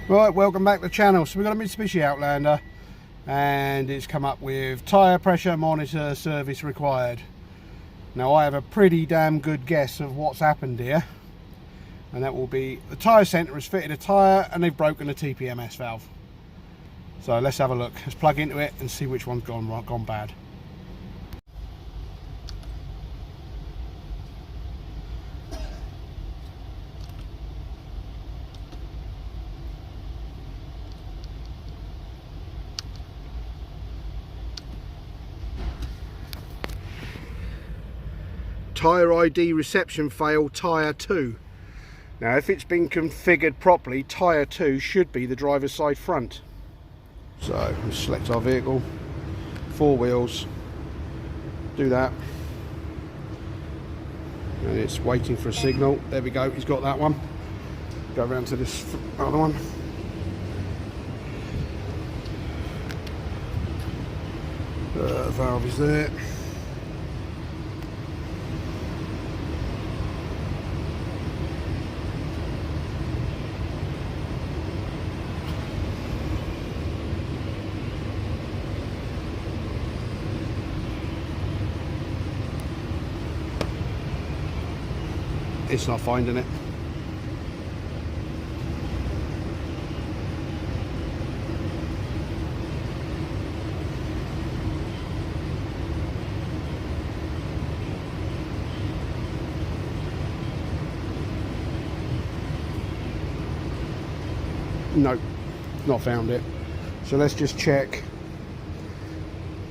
Right, welcome back to the channel. So we've got a Mitsubishi Outlander and it's come up with tyre pressure monitor service required. Now I have a pretty damn good guess of what's happened here, and that will be the tyre centre has fitted a tyre and they've broken the TPMS valve. So let's have a look. Let's plug into it and see which one's gone bad. Tyre ID reception fail, tyre 2. Now if it's been configured properly, tyre 2 should be the driver's side front. So we select our vehicle, 4 wheels, do that, and it's waiting for a signal. There we go, he's got that one. Go around to this other one. Valve is there. It's not finding it. No, not found it. So let's just check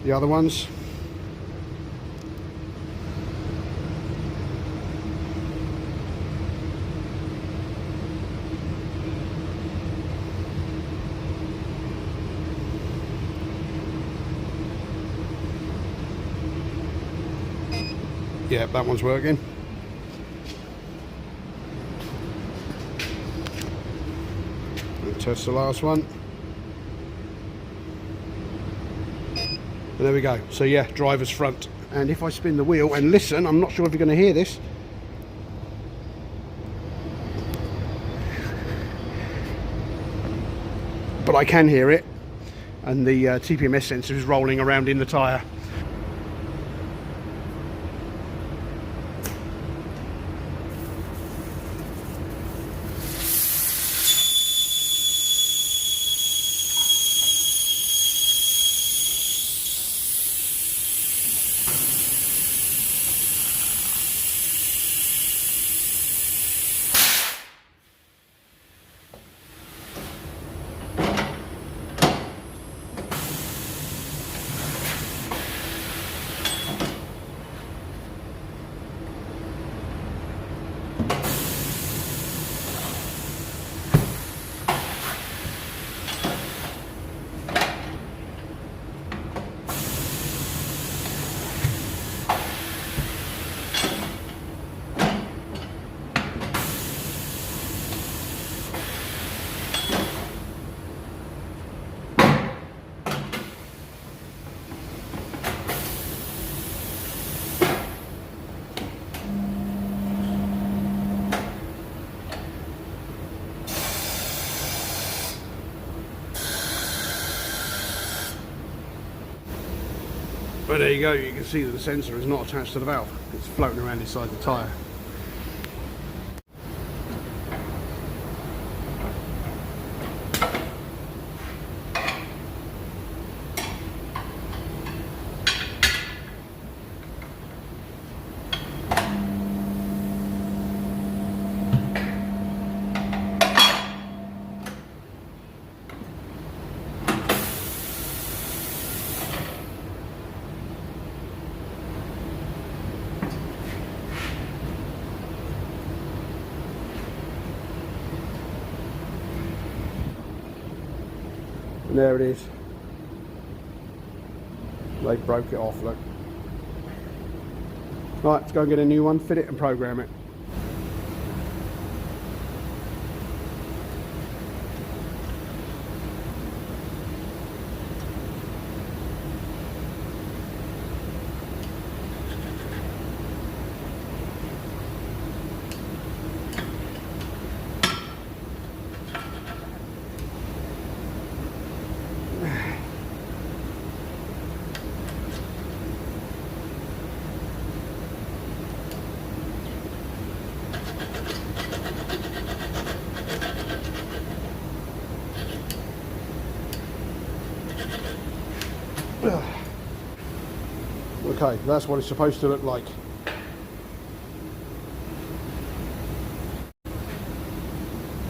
the other ones. Yeah, that one's working. We'll test the last one. And there we go. So yeah, driver's front. And if I spin the wheel and listen, I'm not sure if you're going to hear this. But I can hear it. And the TPMS sensor is rolling around in the tyre. But there you go, you can see that the sensor is not attached to the valve. It's floating around inside the tyre. And there it is. They broke it off, look. Right, let's go and get a new one, fit it and program it. Okay, that's what it's supposed to look like.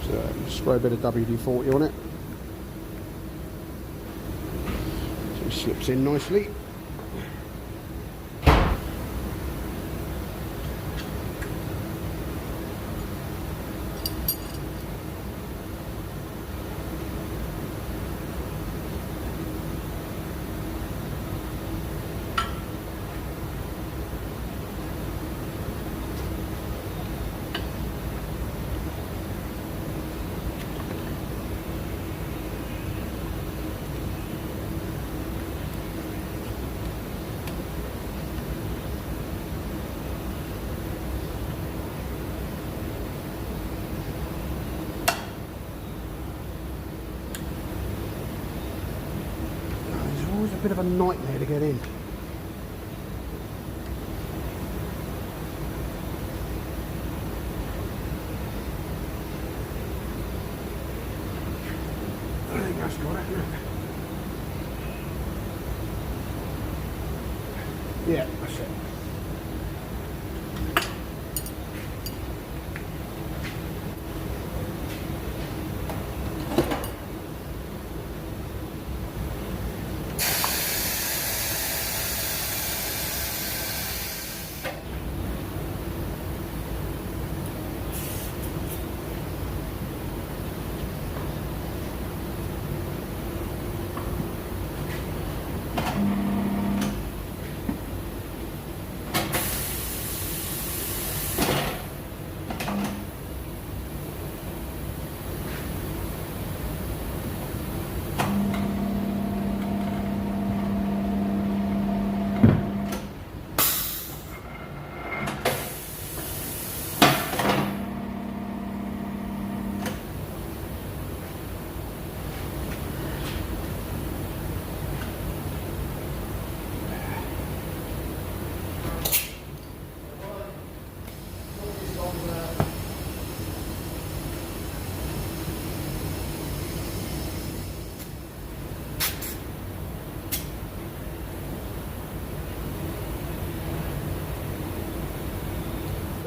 So spray a bit of WD-40 on it. So it slips in nicely. A bit of a nightmare to get in. I think that's got it, isn't it? Yeah, that's it.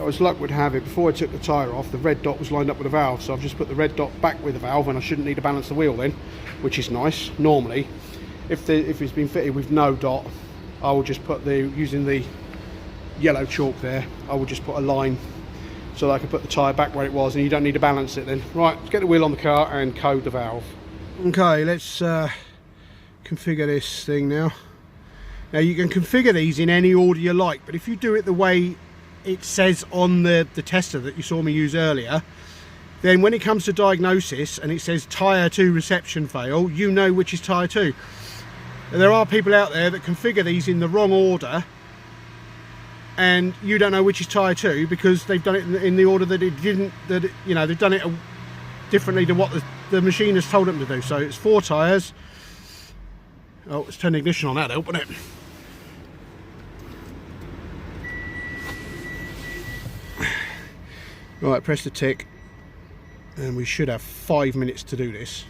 As luck would have it, before I took the tyre off, the red dot was lined up with the valve, so I've just put the red dot back with the valve, and I shouldn't need to balance the wheel then, which is nice. Normally, if it's been fitted with no dot, I will just put using the yellow chalk there, I will just put a line so that I can put the tyre back where it was, and you don't need to balance it then. Right, let's get the wheel on the car and code the valve. Okay, let's configure this thing now. Now you can configure these in any order you like, but if you do it the way it says on the tester that you saw me use earlier, then when it comes to diagnosis and it says tyre 2 reception fail, you know which is tyre 2. There are people out there that configure these in the wrong order, and you don't know which is tyre 2 because they've done it in the order that it didn't, you know, they've done it differently to what the machine has told them to do. So it's 4 tyres. Oh, let's turn the ignition on, that'll help, won't it? Right, press the tick, and we should have 5 minutes to do this.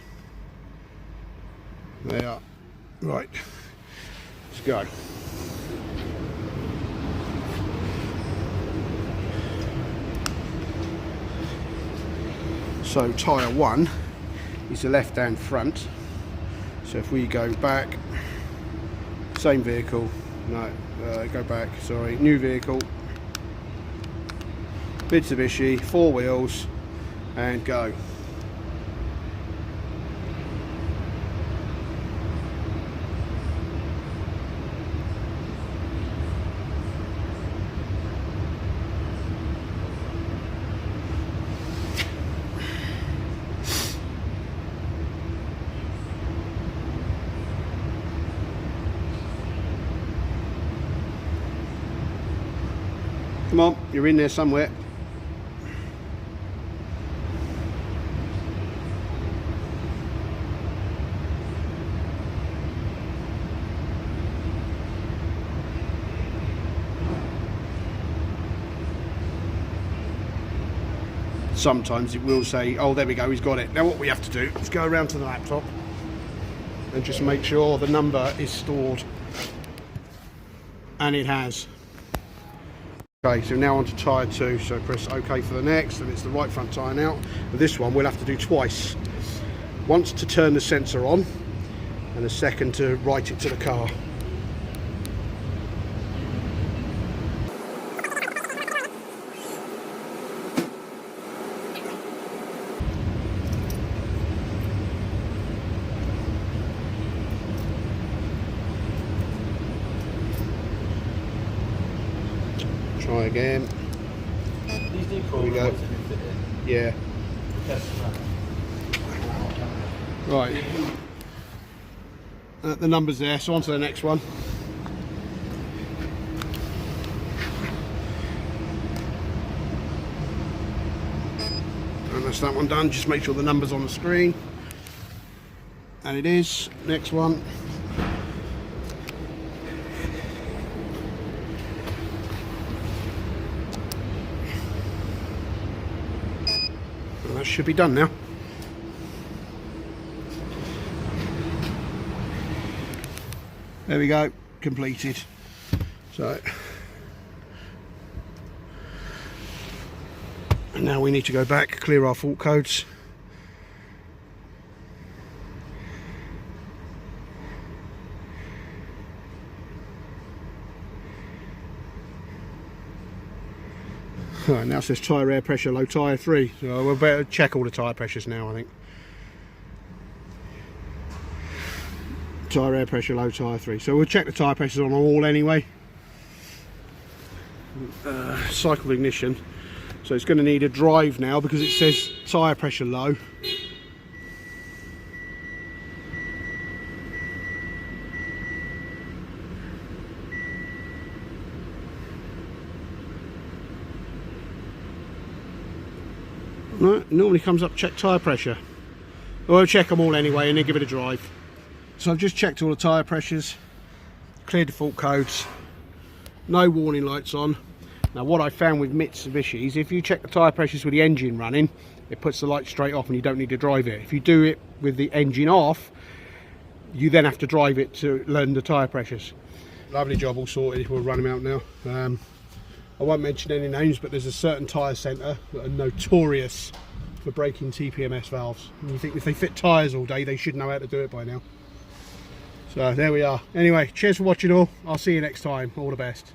There you are. Right, let's go. So tyre 1 is the left-hand front. So if we go back, same vehicle, no, go back, sorry, new vehicle, Mitsubishi, 4 wheels, and go. Come on, you're in there somewhere. Sometimes it will say, oh, there we go, he's got it. Now what we have to do is go around to the laptop and just make sure the number is stored And it has. Okay, so now on to tyre 2, so press OK for the next, and it's the right front tyre now. But this one we'll have to do twice. Once to turn the sensor on, and a second to write it to the car. Try again. There we go. Yeah. Right. The number's there, so on to the next one. And that's that one done. Just make sure the number's on the screen. And it is. Next one. And that should be done now. There we go, completed. So and now we need to go back, clear our fault codes. Right, now it says tyre air pressure, low tyre 3. So we'll better check all the tyre pressures now, I think. Tyre air pressure, low tyre 3. So we'll check the tyre pressures on all anyway. Cycle ignition. So it's going to need a drive now because it says tyre pressure low. No, it normally comes up check tyre pressure. We'll check them all anyway and then give it a drive. So I've just checked all the tyre pressures, cleared the fault codes, no warning lights on. Now what I found with Mitsubishi is if you check the tyre pressures with the engine running, it puts the light straight off and you don't need to drive it. If you do it with the engine off, you then have to drive it to learn the tyre pressures. Lovely job, all sorted. We'll run them out now. I won't mention any names, but there's a certain tyre centre that are notorious for breaking TPMS valves. And you think if they fit tyres all day, they should know how to do it by now. So there we are. Anyway, cheers for watching all. I'll see you next time. All the best.